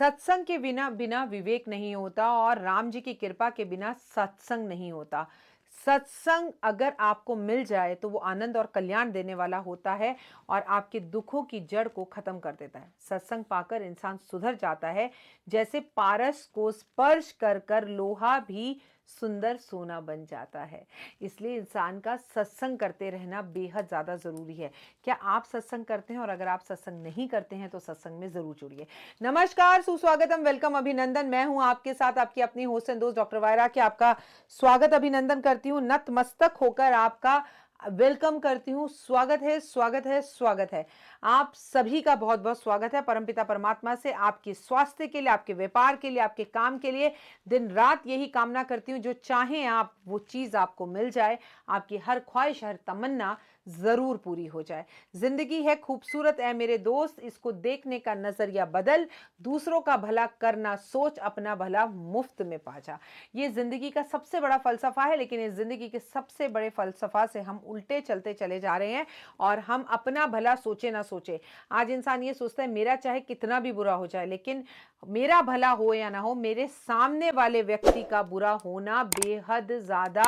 सत्संग के बिना बिना विवेक नहीं होता और राम जी की कृपा के बिना सत्संग नहीं होता। सत्संग अगर आपको मिल जाए तो वो आनंद और कल्याण देने वाला होता है और आपके दुखों की जड़ को खत्म कर देता है। सत्संग पाकर इंसान सुधर जाता है, जैसे पारस को स्पर्श कर कर लोहा भी सुंदर सोना बन जाता है। इसलिए इंसान का सत्संग करते रहना बेहद ज़्यादा ज़रूरी है। क्या आप सत्संग करते हैं? और अगर आप सत्संग नहीं करते हैं तो सत्संग में ज़रूर जुड़िए। नमस्कार, सुस्वागतम, वेलकम, अभिनंदन। मैं हूं आपके साथ आपकी अपनी होस्ट एंड दोस्त डॉक्टर वायरा के आपका स्वागत अभिनंदन करती हूं, नतमस्तक होकर आपका वेलकम करती हूं। स्वागत है, स्वागत है, स्वागत है। आप सभी का बहुत बहुत स्वागत है। परमपिता परमात्मा से आपके स्वास्थ्य के लिए, आपके व्यापार के लिए, आपके काम के लिए दिन रात यही कामना करती हूं, जो चाहें आप वो चीज आपको मिल जाए, आपकी हर ख्वाहिश, हर तमन्ना जरूर पूरी हो जाए। जिंदगी है खूबसूरत है मेरे दोस्त, इसको देखने का नजरिया बदल, दूसरों का भला करना सोच, अपना भला मुफ्त में पा जा। ये जिंदगी का सबसे बड़ा फलसफा है, लेकिन इस जिंदगी के सबसे बड़े फलसफा से हम उल्टे चलते चले जा रहे हैं और हम अपना भला सोचे ना सोचे। आज इंसान ये सोचता है मेरा चाहे कितना भी बुरा हो जाए, लेकिन मेरा भला हो या ना हो, मेरे सामने वाले व्यक्ति का बुरा होना बेहद ज्यादा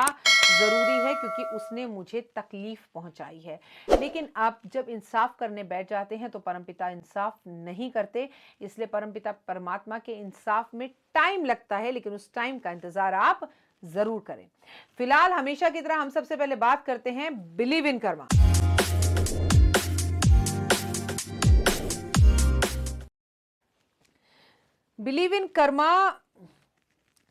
जरूरी है, क्योंकि उसने मुझे तकलीफ पहुंचाई है। लेकिन आप जब इंसाफ करने बैठ जाते हैं तो परमपिता इंसाफ नहीं करते। इसलिए परमपिता परमात्मा के इंसाफ में टाइम लगता है, लेकिन उस टाइम का इंतजार आप जरूर करें। फिलहाल हमेशा की तरह हम सबसे पहले बात करते हैं believe in Karma. Believe in Karma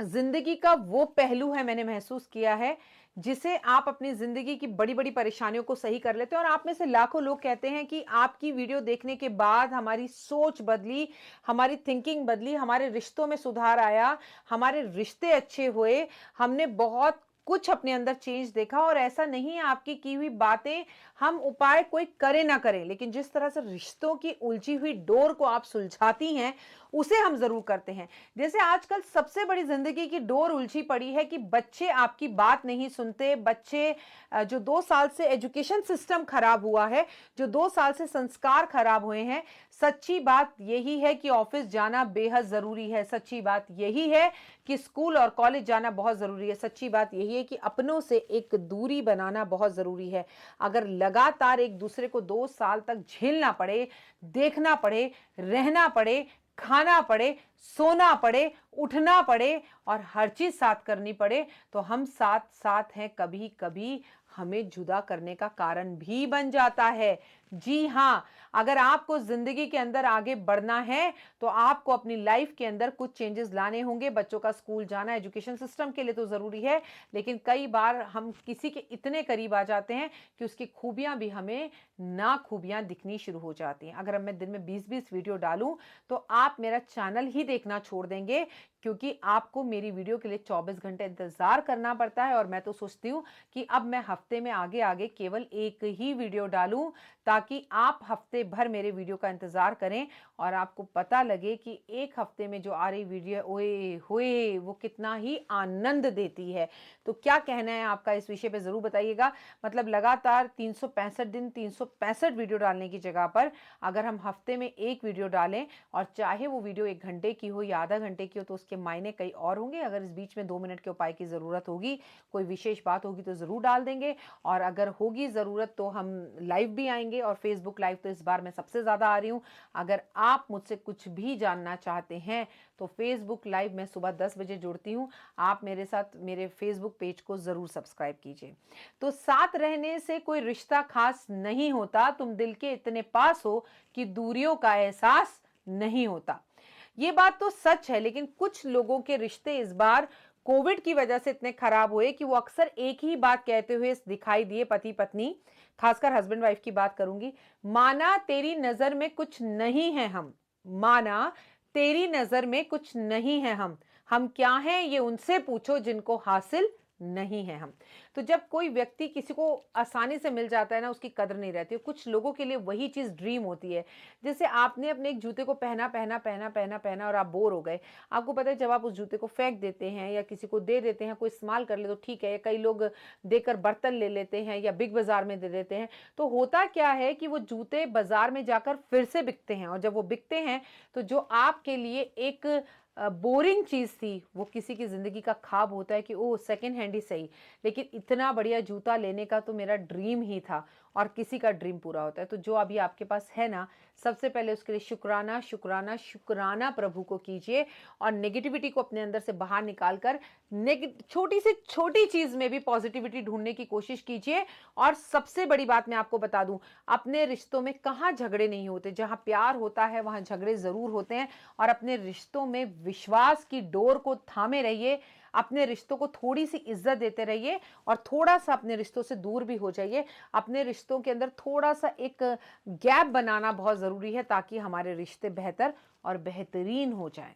जिंदगी का वो पहलू है, मैंने महसूस किया है, जिसे आप अपनी जिंदगी की बड़ी बड़ी परेशानियों को सही कर लेते हैं। और आप में से लाखों लोग कहते हैं कि आपकी वीडियो देखने के बाद हमारी सोच बदली, हमारी थिंकिंग बदली, हमारे रिश्तों में सुधार आया, हमारे रिश्ते अच्छे हुए, हमने बहुत कुछ अपने अंदर चेंज देखा। और ऐसा नहीं है आपकी की हुई बातें हम उपाय कोई करे ना करें, लेकिन जिस तरह से रिश्तों की उलझी हुई डोर को आप सुलझाती हैं, उसे हम जरूर करते हैं। जैसे आजकल सबसे बड़ी जिंदगी की डोर उलझी पड़ी है कि बच्चे आपकी बात नहीं सुनते। बच्चे जो 2 साल से एजुकेशन सिस्टम खराब हुआ है, जो 2 साल से संस्कार खराब हुए हैं। सच्ची बात यही है कि ऑफिस जाना बेहद जरूरी है। सच्ची बात यही है कि स्कूल और कॉलेज जाना बहुत जरूरी है। सच्ची बात यही है कि अपनों से एक दूरी बनाना बहुत जरूरी है। अगर लगातार एक दूसरे को 2 साल तक झेलना पड़े, देखना पड़े, रहना पड़े, खाना पड़े, सोना पड़े, उठना पड़े और हर चीज साथ करनी पड़े, तो हम साथ साथ हैं, कभी कभी हमें जुदा करने का कारण भी बन जाता है। जी हां, अगर आपको जिंदगी के अंदर आगे बढ़ना है तो आपको अपनी लाइफ के अंदर कुछ चेंजेस लाने होंगे। बच्चों का स्कूल जाना एजुकेशन सिस्टम के लिए तो जरूरी है, लेकिन कई बार हम किसी के इतने करीब आ जाते हैं कि उसकी खूबियां भी हमें ना खूबियां दिखनी शुरू हो जाती हैं। अगर मैं दिन में 20-20 वीडियो डालूं तो आप मेरा चैनल ही देखना छोड़ देंगे, क्योंकि आपको मेरी वीडियो के लिए 24 घंटे इंतजार करना पड़ता है। और मैं तो सोचती हूँ कि अब मैं हफ्ते में आगे आगे केवल एक ही वीडियो डालूं, ताकि आप हफ्ते भर मेरे वीडियो का इंतजार करें और आपको पता लगे कि एक हफ्ते में जो आ रही वीडियो, ओए होए, वो कितना ही आनंद देती है। तो क्या कहना है आपका इस विषय पे जरूर बताइएगा। मतलब लगातार 365 दिन 365 वीडियो डालने की जगह पर अगर हम हफ्ते में एक वीडियो डालें, और चाहे वो वीडियो 1 घंटे की हो या आधा घंटे की हो, तो उसके मायने कई और होंगे। अगर इस बीच में 2 मिनट के उपाय की जरूरत होगी, कोई विशेष बात होगी, तो जरूर डाल देंगे। और अगर होगी जरूरत तो हम लाइव भी आएंगे, और फेसबुक लाइव तो इस बार मैं सबसे ज्यादा आ रही हूं। अगर आप मुझसे कुछ भी जानना चाहते हैं तो फेसबुक लाइव मैं सुबह 10 बजे जुड़ती हूं। आप मेरे साथ मेरे फेसबुक पेज को जरूर सब्सक्राइब कीजिए। तो साथ रहने से कोई रिश्ता खास नहीं होता, तुम दिल के इतने पास हो कि दूरियों का एहसास नहीं होता। ये बात तो सच है, लेकिन कुछ लोगों के रिश्ते इस बार कोविड की वजह से इतने खराब हुए कि वो अक्सर एक ही बात कहते हुए दिखाई दिए, पति पत्नी, खासकर हस्बैंड वाइफ की बात करूंगी। माना तेरी नजर में कुछ नहीं है हम, माना तेरी नजर में कुछ नहीं है हम क्या हैं ये उनसे पूछो जिनको हासिल नहीं है हम। तो जब कोई व्यक्ति किसी को आसानी से मिल जाता है ना, उसकी कदर नहीं रहती है। कुछ लोगों के लिए वही चीज़ ड्रीम होती है। जैसे आपने अपने एक जूते को पहना पहना पहना पहना पहना और आप बोर हो गए। आपको पता है जब आप उस जूते को फेंक देते हैं या किसी को दे देते हैं, कोई इस्तेमाल कर ले तो ठीक है, कई लोग देकर बर्तन ले लेते हैं या बिग बाजार में दे देते हैं। तो होता क्या है कि वो जूते बाजार में जाकर फिर से बिकते हैं, और जब वो बिकते हैं तो जो आपके लिए एक बोरिंग चीज़ थी, वो किसी की ज़िंदगी का ख्वाब होता है कि ओह सेकंड हैंड ही सही, लेकिन इतना बढ़िया जूता लेने का तो मेरा ड्रीम ही था, और किसी का ड्रीम पूरा होता है। तो जो अभी आपके पास है ना, सबसे पहले उसके लिए शुक्राना शुक्राना शुक्राना प्रभु को कीजिए, और नेगेटिविटी को अपने अंदर से बाहर निकाल कर छोटी से छोटी चीज़ में भी पॉजिटिविटी ढूंढने की कोशिश कीजिए। और सबसे बड़ी बात मैं आपको बता दूं, अपने रिश्तों में कहाँ झगड़े नहीं होते, जहां प्यार होता है वहां झगड़े ज़रूर होते हैं। और अपने रिश्तों में विश्वास की डोर को थामे रहिए, अपने रिश्तों को थोड़ी सी इज्जत देते रहिए, और थोड़ा सा अपने रिश्तों से दूर भी हो जाइए। अपने रिश्तों के अंदर थोड़ा सा एक गैप बनाना बहुत ज़रूरी है, ताकि हमारे रिश्ते बेहतर और बेहतरीन हो जाएं।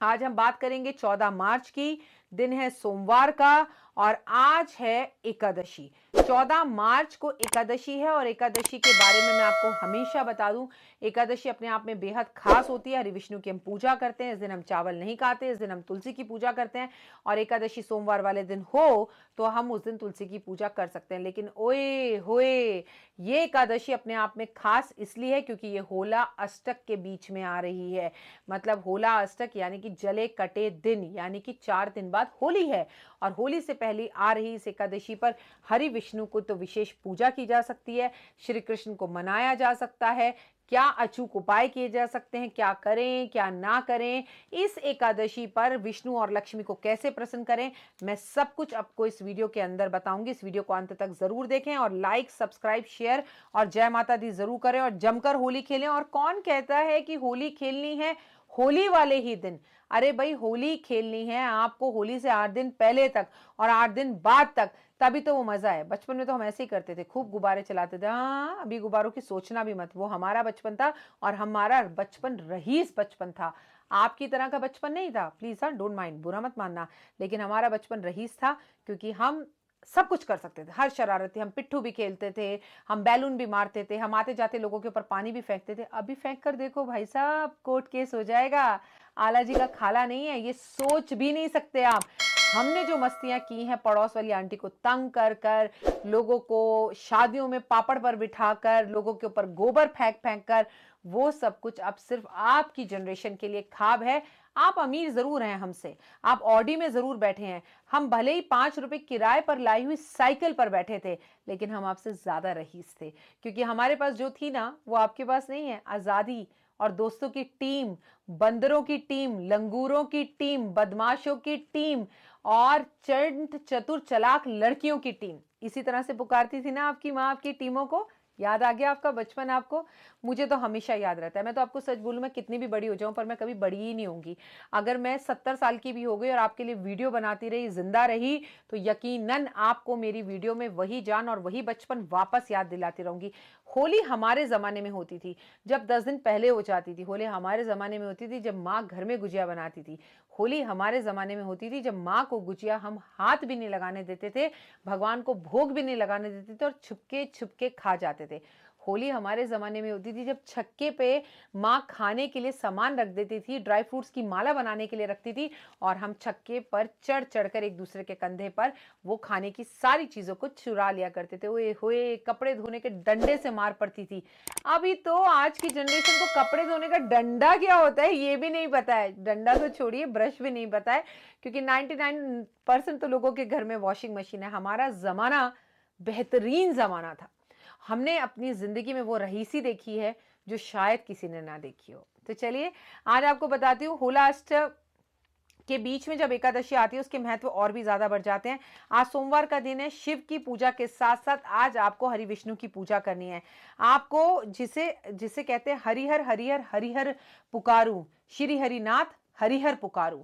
आज हम बात करेंगे 14 मार्च की, दिन है सोमवार का, और आज है एकादशी। 14 मार्च को एकादशी है, और एकादशी के बारे में मैं आपको हमेशा बता दूं, एकादशी अपने आप में बेहद खास होती है। हरि विष्णु की हम पूजा करते हैं, इस दिन हम चावल नहीं खाते, इस दिन हम तुलसी की पूजा करते हैं। और एकादशी सोमवार वाले दिन हो तो हम उस दिन तुलसी की पूजा कर सकते हैं। लेकिन ओए होए, ये एकादशी अपने आप में खास इसलिए है क्योंकि ये होला अष्टक के बीच में आ रही है। मतलब होला अष्टक यानी कि जले कटे दिन, यानी कि 4 दिन बाद होली है, और होली से पहले आ रही इस एकादशी पर हरि विष्णु को तो विशेष पूजा की जा सकती है, श्री कृष्ण को मनाया जा सकता है। क्या अचूक उपाय किए जा सकते हैं, क्या करें क्या ना करें, इस एकादशी पर विष्णु और लक्ष्मी को कैसे प्रसन्न करें, मैं सब कुछ आपको इस वीडियो के अंदर बताऊंगी। इस वीडियो को अंत तक जरूर देखें, और लाइक सब्सक्राइब शेयर और जय माता दी जरूर करें, और जमकर होली खेलें। और कौन कहता है कि होली खेलनी है होली वाले ही दिन? अरे भाई, होली खेलनी है आपको होली से 8 दिन पहले तक और 8 दिन बाद तक, तभी तो वो मजा है। बचपन में तो हम ऐसे ही करते थे, खूब गुब्बारे चलाते थे। हाँ, अभी गुब्बारों की सोचना भी मत, वो हमारा बचपन था, और हमारा बचपन रईस बचपन था। आपकी तरह का बचपन नहीं था, प्लीज हाँ, डोंट माइंड, बुरा मत मानना, लेकिन हमारा बचपन रईस था, क्योंकि हम सब कुछ कर सकते थे, हर शरारती, हम पिट्ठू भी खेलते थे, हम बैलून भी मारते थे, हम आते जाते लोगों के ऊपर पानी भी फेंकते थे। अभी फेंक कर देखो भाई साहब, कोर्ट केस हो जाएगा। आला जी का खाला नहीं है, ये सोच भी नहीं सकते आप। हमने जो मस्तियां की हैं, पड़ोस वाली आंटी को तंग कर कर, लोगों को शादियों में पापड़ पर बिठाकर, लोगों के ऊपर गोबर फेंक फेंक कर, वो सब कुछ अब सिर्फ आपकी जनरेशन के लिए ख्वाब है। आप अमीर जरूर हैं हमसे, आप ऑडी में जरूर बैठे हैं, हम भले ही 5 रुपए किराए पर लाई हुई साइकिल पर बैठे थे, लेकिन हम आपसे ज्यादा रईस थे, क्योंकि हमारे पास जो थी ना, वो आपके पास नहीं है। आजादी और दोस्तों की टीम, बंदरों की टीम, लंगूरों की टीम, बदमाशों की टीम, और चंट चतुर चलाक लड़कियों की टीम, इसी तरह से पुकारती थी ना आपकी माँ आपकी टीमों को। याद आ गया आपका बचपन आपको? मुझे तो हमेशा याद रहता है। मैं तो आपको सच बोलूं, मैं कितनी भी बड़ी हो जाऊं, पर मैं कभी बड़ी ही नहीं होंगी। अगर मैं 70 साल की भी हो गई और आपके लिए वीडियो बनाती रही, जिंदा रही, तो यकीनन आपको मेरी वीडियो में वही जान और वही बचपन वापस याद दिलाती रहूंगी। होली हमारे जमाने में होती थी जब 10 दिन पहले हो जाती थी। होली हमारे जमाने में होती थी जब माँ घर में गुजिया बनाती थी। होली हमारे जमाने में होती थी जब माँ को गुजिया हम हाथ भी नहीं लगाने देते थे, भगवान को भोग भी नहीं लगाने देते थे, और छुपके छुपके खा जाते थे। होली हमारे जमाने में होती थी जब छक्के पे माँ खाने के लिए सामान रख देती थी, ड्राई फ्रूट्स की माला बनाने के लिए रखती थी, और हम छक्के पर चढ़ चढ़कर एक दूसरे के कंधे पर वो खाने की सारी चीजों को चुरा लिया करते थे। ओए होए, कपड़े धोने के डंडे से मार पड़ती थी। अभी तो आज की जनरेशन को कपड़े धोने का डंडा क्या होता है ये भी नहीं पता है। डंडा तो छोड़िए, ब्रश भी नहीं पता है, क्योंकि 99% तो लोगों के घर में वॉशिंग मशीन है। हमारा जमाना बेहतरीन जमाना था। हमने अपनी जिंदगी में वो रईसी देखी है जो शायद किसी ने ना देखी हो। तो चलिए, आज आपको बताती हूँ, होला अष्टक के बीच में जब एकादशी आती है, उसके महत्व और भी ज्यादा बढ़ जाते हैं। आज सोमवार का दिन है, शिव की पूजा के साथ साथ आज आपको हरि विष्णु की पूजा करनी है। आपको जिसे जिसे कहते हैं हरिहर हरिहर हरिहर पुकारू, श्री हरिनाथ हरिहर पुकारू।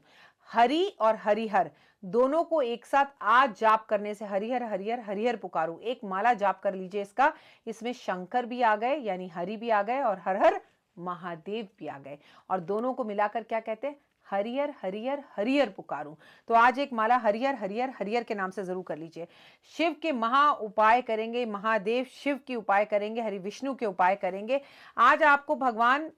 हरि और हरिहर दोनों को एक साथ आज जाप करने से, हरिहर हरिहर हरिहर पुकारू, एक माला जाप कर लीजिए इसका। इसमें शंकर भी आ गए, यानी हरि भी आ गए, और हर हर महादेव भी आ गए, और दोनों को मिलाकर क्या कहते हैं? हरियर हरियर हरियर पुकारूं। तो आज एक माला हरियर हरियर हरियर के नाम से जरूर कर लीजिए। शिव के महा उपाय करेंगे, महादेव शिव की उपाय करेंगे, हरि विष्णु के उपाय करेंगे। आज आपको भगवान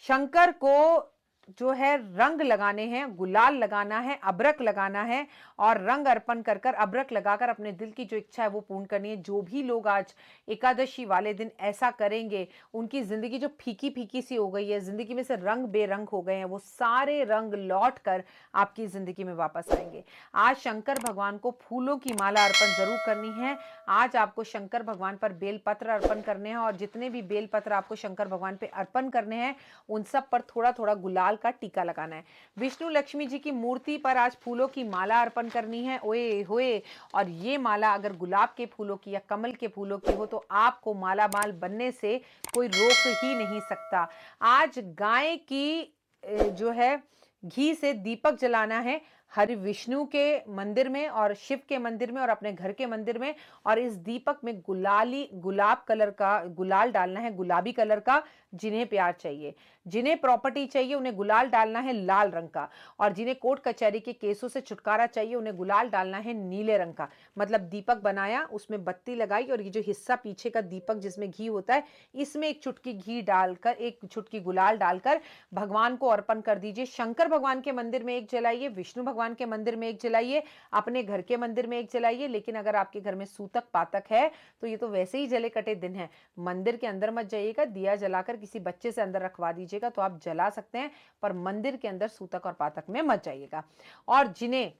शंकर को जो है रंग लगाने हैं, गुलाल लगाना है, अबरक लगाना है और रंग अर्पण कर कर, अबरक लगाकर अपने दिल की जो इच्छा है वो पूर्ण करनी है। जो भी लोग आज एकादशी वाले दिन ऐसा करेंगे, उनकी जिंदगी जो फीकी फीकी सी हो गई है, जिंदगी में से रंग बेरंग हो गए हैं, वो सारे रंग लौट कर आपकी जिंदगी में वापस आएंगे। आज शंकर भगवान को फूलों की माला अर्पण जरूर करनी है। आज आपको शंकर भगवान पर बेलपत्र अर्पण करने हैं और जितने भी बेलपत्र आपको शंकर भगवान पे अर्पण करने हैं उन सब पर थोड़ा थोड़ा गुलाल का टीका लगाना है। विष्णु लक्ष्मी जी की मूर्ति पर आज फूलों की माला अर्पण करनी है। ओए होए, और ये माला अगर गुलाब के फूलों की या कमल के फूलों की हो तो आपको माला माल बनने से कोई रोक ही नहीं सकता। आज गाय की जो है घी से दीपक जलाना है हरि विष्णु के मंदिर में और शिव के मंदिर में और अपने घर के मंदिर में, और इस दीपक में गुलाब कलर का गुलाल डालना है, गुलाबी कलर का। जिन्हें प्यार चाहिए, जिन्हें प्रॉपर्टी चाहिए, उन्हें गुलाल डालना है लाल रंग का, और जिन्हें कोर्ट कचहरी के केसों से छुटकारा चाहिए उन्हें गुलाल डालना है नीले रंग का। मतलब दीपक बनाया, उसमें बत्ती लगाई और ये जो हिस्सा पीछे का दीपक जिसमें घी होता है, इसमें एक चुटकी घी डालकर, एक चुटकी गुलाल डालकर भगवान को अर्पण कर दीजिए। शंकर भगवान के मंदिर में एक जलाइए, विष्णु भगवान के मंदिर में एक जलाइए, अपने घर के मंदिर में एक जलाइए। लेकिन अगर आपके घर में सूतक पातक है तो ये तो वैसे ही जले कटे दिन है, मंदिर के अंदर मत जाइएगा। दिया जलाकर किसी बच्चे से अंदर रखवा दीजिएगा तो आप जला सकते हैं, पर मंदिर के अंदर सूतक और पातक में मत जाइएगा। और जिन्हें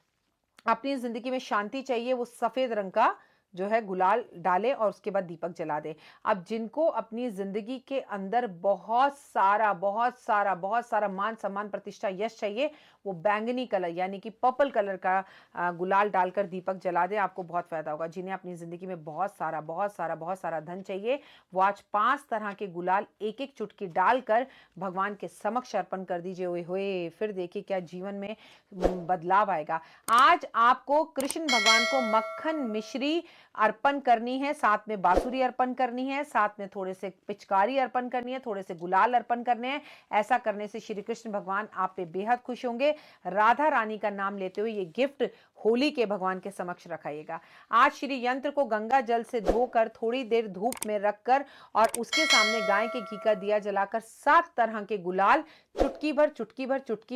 अपनी जिंदगी में शांति चाहिए वो सफेद रंग का जो है गुलाल डाले और उसके बाद दीपक जला दे। अब जिनको अपनी जिंदगी के अंदर बहुत सारा मान सम्मान प्रतिष्ठा यश चाहिए, वो बैंगनी कलर यानी कि पर्पल कलर का गुलाल डालकर दीपक जला दे, आपको बहुत फायदा होगा। जिन्हें अपनी जिंदगी में बहुत सारा धन चाहिए, वो आज 5 तरह के गुलाल एक एक चुटकी डालकर भगवान के समक्ष अर्पण कर दीजिए। ओए होए, फिर देखिए क्या जीवन में बदलाव आएगा। आज आपको कृष्ण भगवान को मक्खन मिश्री अर्पण करनी है, साथ में बांसुरी अर्पण करनी है, साथ में थोड़े से पिचकारी अर्पण करनी है, थोड़े से गुलाल अर्पण करने हैं। ऐसा करने से श्री कृष्ण भगवान आप पे बेहद खुश होंगे। राधा रानी का नाम लेते हुए ये गिफ्ट होली के भगवान के समक्ष रखाइएगा। आज श्री यंत्र को गंगा जल से धोकर थोड़ी देर धूप में रखकर और उसके सामने गाय के घी का दिया जलाकर 7 तरह के गुलाल चुटकी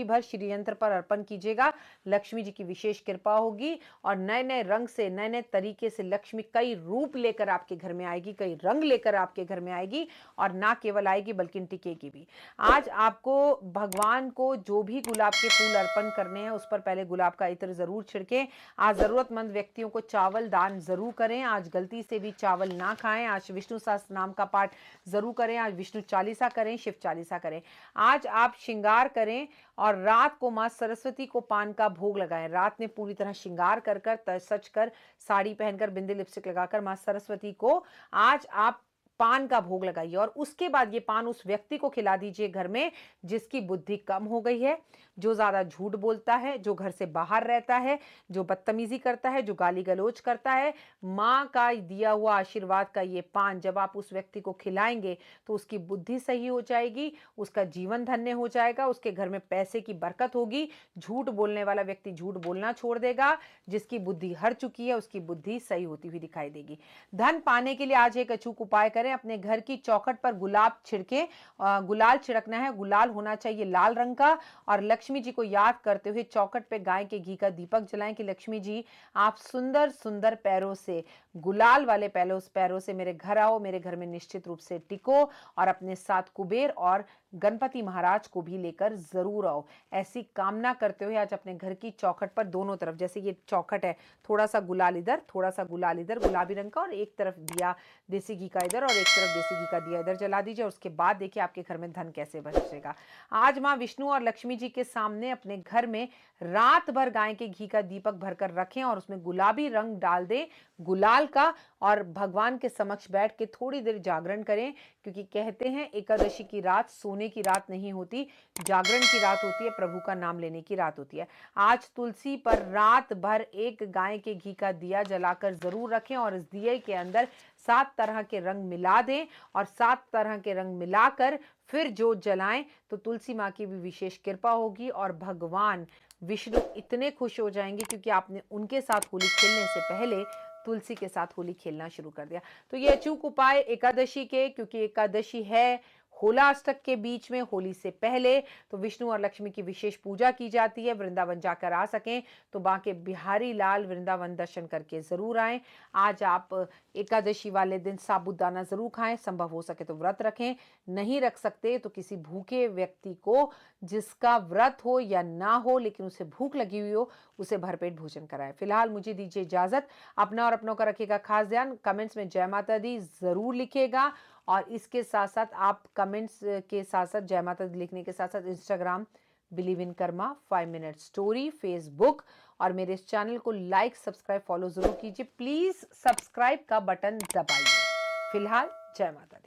भर श्री यंत्र पर अर्पण कीजिएगा। लक्ष्मी जी की विशेष कृपा होगी और नए नए रंग से, नए नए तरीके से लक्ष्मी कई रूप लेकर आपके घर में आएगी, कई रंग लेकर आपके घर में आएगी, और ना केवल आएगी बल्कि टिकेगी भी। आज आपको भगवान को जो भी गुलाब के फूल अर्पण करने हैं उस पर पहले गुलाब का इत्र जरूर छिड़कें। आज जरूरतमंद व्यक्तियों को चावल दान जरूर करें। आज गलती से भी चावल ना खाएं। आज विष्णु सहस्त्र नाम का पाठ जरूर करें। आज विष्णु चालीसा करें, शिव चालीसा करें। आज आप श्रृंगार करें और रात को मां सरस्वती को पान का भोग लगाएं। रात में पूरी तरह श्रृंगार कर सज कर, साड़ी पहनकर, बिंदी लिपस्टिक लगाकर मां सरस्वती को आज आप पान का भोग लगाइए और उसके बाद ये पान उस व्यक्ति को खिला दीजिए घर में जिसकी बुद्धि कम हो गई है, जो ज्यादा झूठ बोलता है, जो घर से बाहर रहता है, जो बदतमीजी करता है, जो गाली गलौज करता है। मां का दिया हुआ आशीर्वाद का ये पान जब आप उस व्यक्ति को खिलाएंगे तो उसकी बुद्धि सही हो जाएगी, उसका जीवन धन्य हो जाएगा, उसके घर में पैसे की बरकत होगी। झूठ बोलने वाला व्यक्ति झूठ बोलना छोड़ देगा, जिसकी बुद्धि हर चुकी है उसकी बुद्धि सही होती हुई दिखाई देगी। धन पाने के लिए आज एक अचूक उपाय करें। अपने घर की चौखट पर गुलाब छिड़के, गुलाल छिड़कना है। गुलाल होना चाहिए लाल रंग का, और लक्ष्मी जी को याद करते हुए चौखट पे गाय के घी का दीपक जलाएं कि लक्ष्मी जी आप सुंदर सुंदर पैरों से, गुलाल वाले पैरों से मेरे घर आओ, मेरे घर में निश्चित रूप से टिको, और अपने साथ कुबेर और गणपति महाराज को भी लेकर जरूर आओ। ऐसी कामना करते हुए आज अपने घर की चौखट पर दोनों तरफ, जैसे ये चौखट है, थोड़ा सा गुलाल इधर, थोड़ा सा गुलाल इधर गुलाबी रंग का, और एक तरफ दिया देसी घी का इधर और एक तरफ देसी घी का दिया इधर जला दीजिए। और उसके बाद देखिए आपके घर में धन कैसे बरसेगा। आज मां विष्णु और लक्ष्मी जी के सामने अपने घर में रात भर गाय के घी का दीपक भरकर रखें और उसमें गुलाबी रंग डाल दें। गुलाल का और भगवान के समक्ष बैठ के थोड़ी देर जागरण करें, क्योंकि कहते हैं एकादशी की रात सोने की रात नहीं होती, जागरण की रात होती है, प्रभु का नाम लेने की रात होती है। आज तुलसी पर रात भर एक गाय के घी का दिया जलाकर जरूर रखें और इस दिए के अंदर 7 तरह के रंग मिला दें और 7 तरह के रंग मिलाकर फिर जोत जलाएं तो तुलसी माँ की भी विशेष कृपा होगी और भगवान विष्णु इतने खुश हो जाएंगे, क्योंकि आपने उनके साथ होली खेलने से पहले तुलसी के साथ होली खेलना शुरू कर दिया। तो ये अचूक उपाय एकादशी के, क्योंकि एकादशी है होला अष्टक के बीच में, होली से पहले, तो विष्णु और लक्ष्मी की विशेष पूजा की जाती है। वृंदावन जाकर आ सकें तो बांके बिहारी लाल वृंदावन दर्शन करके जरूर आएं। आज आप एकादशी वाले दिन साबूदाना जरूर खाएं, संभव हो सके तो व्रत रखें, नहीं रख सकते तो किसी भूखे व्यक्ति को, जिसका व्रत हो या ना हो लेकिन उसे भूख लगी हुई हो, उसे भरपेट भोजन कराएं। फिलहाल मुझे दीजिए इजाजत, अपना और अपनों का रखिएगा खास ध्यान। कमेंट्स में जय माता दी जरूर लिखिएगा और इसके साथ साथ आप कमेंट्स के साथ साथ जय माता दी लिखने के साथ साथ Instagram believe in Karma 5 minute story, Facebook और मेरे इस चैनल को लाइक सब्सक्राइब फॉलो जरूर कीजिए। प्लीज सब्सक्राइब का बटन दबाइए। फिलहाल जय माता दी।